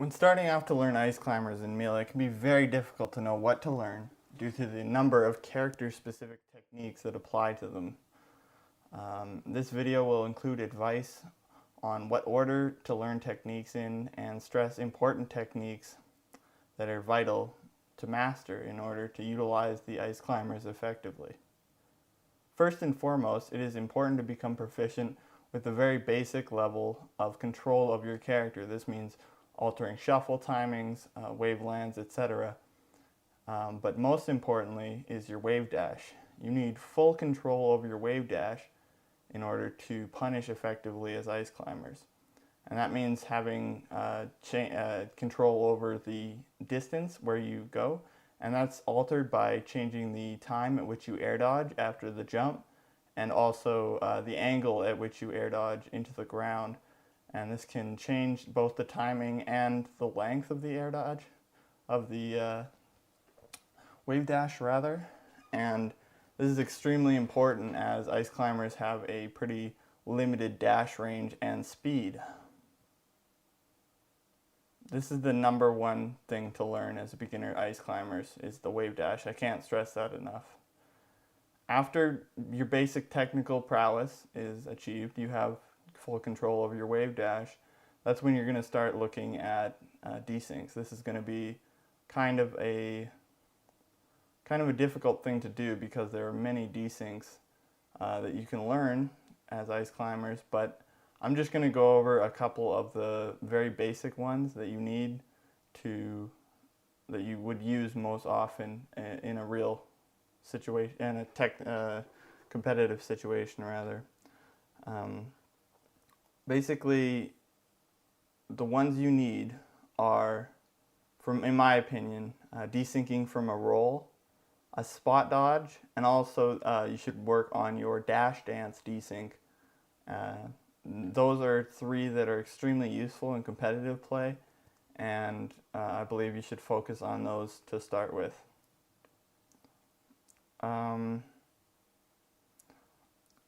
When starting off to learn Ice Climbers in Melee, it can be very difficult to know what to learn due to the number of character-specific techniques that apply to them. This video will include advice on what order to learn techniques in and stress important techniques that are vital to master in order to utilize the Ice Climbers effectively. First and foremost, it is important to become proficient with the very basic level of control of your character. This means altering shuffle timings, wavelands, etc. But most importantly is your wave dash. You need full control over your wave dash in order to punish effectively as Ice Climbers. And that means having control over the distance where you go, and that's altered by changing the time at which you air dodge after the jump, and also the angle at which you air dodge into the ground. And this can change both the timing and the length of the air dodge, of the wave dash rather. And this is extremely important as Ice Climbers have a pretty limited dash range and speed. This is the number one thing to learn as a beginner Ice Climbers, is the wave dash. I can't stress that enough. After your basic technical prowess is achieved, you have full control over your wave dash. That's when you're going to start looking at desyncs. This is going to be kind of a difficult thing to do because there are many desyncs that you can learn as Ice Climbers, but I'm just going to go over a couple of the very basic ones that you need to, that you would use most often in a real situation, in a competitive situation rather. Basically, the ones you need are, in my opinion, desyncing from a roll, a spot dodge, and also you should work on your dash dance desync. Those are three that are extremely useful in competitive play, and I believe you should focus on those to start with.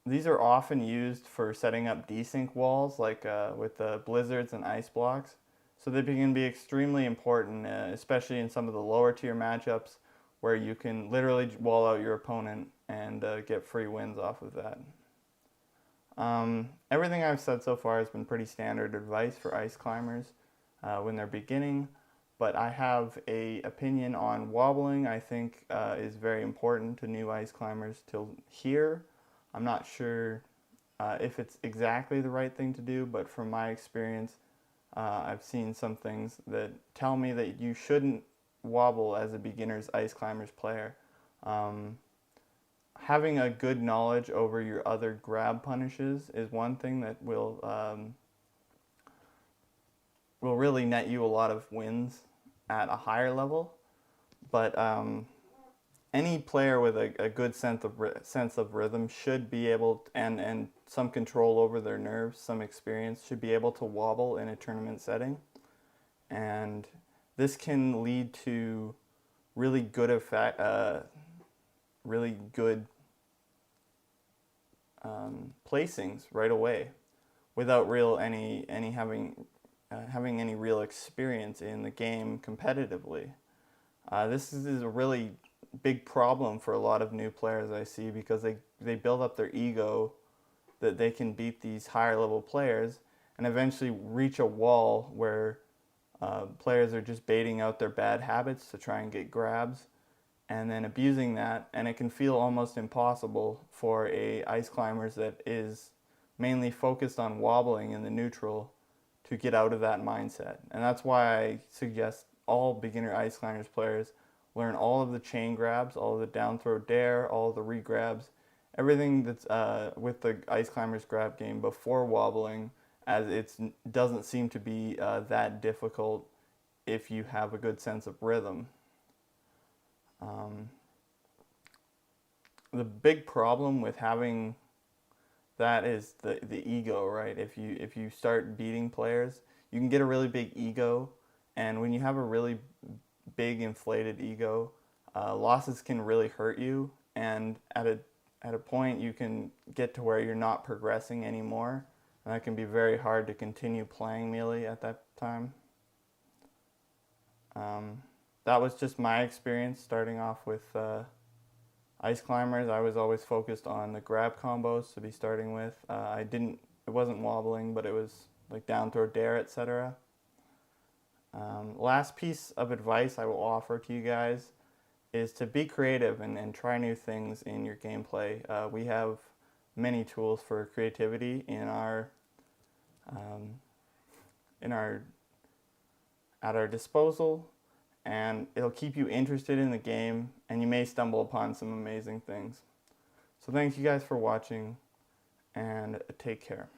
These are often used for setting up desync walls, like with the blizzards and ice blocks. So they can be extremely important, especially in some of the lower tier matchups where you can literally wall out your opponent and get free wins off of that. Everything I've said so far has been pretty standard advice for Ice Climbers when they're beginning, but I have an opinion on wobbling. I think is very important to new Ice Climbers to hear. I'm not sure if it's exactly the right thing to do, but from my experience, I've seen some things that tell me that you shouldn't wobble as a beginner's Ice Climbers player. Having a good knowledge over your other grab punishes is one thing that will really net you a lot of wins at a higher level, but any player with a good sense of rhythm should be able to, and some control over their nerves, some experience, should be able to wobble in a tournament setting. And this can lead to really good effect, really good placings right away, without having any real experience in the game competitively. This is a really big problem for a lot of new players I see, because they build up their ego that they can beat these higher level players and eventually reach a wall where players are just baiting out their bad habits to try and get grabs and then abusing that, and it can feel almost impossible for a Ice Climbers that is mainly focused on wobbling in the neutral to get out of that mindset. And that's why I suggest all beginner Ice Climbers players learn all of the chain grabs, all of the down throw dare, all of the re-grabs, everything that's with the Ice Climbers grab game before wobbling, as it doesn't seem to be that difficult if you have a good sense of rhythm. The big problem with having that is the ego, right? If you start beating players, you can get a really big ego, and when you have a really big inflated ego, losses can really hurt you, and at a point you can get to where you're not progressing anymore, and that can be very hard to continue playing Melee at that time. That was just my experience starting off with ice climbers. I was always focused on the grab combos to be starting with. It wasn't wobbling, but it was like down throw dare, etc. Last piece of advice I will offer to you guys is to be creative and try new things in your gameplay. We have many tools for creativity in our at our disposal, and it'll keep you interested in the game, and you may stumble upon some amazing things. So thank you guys for watching, and take care.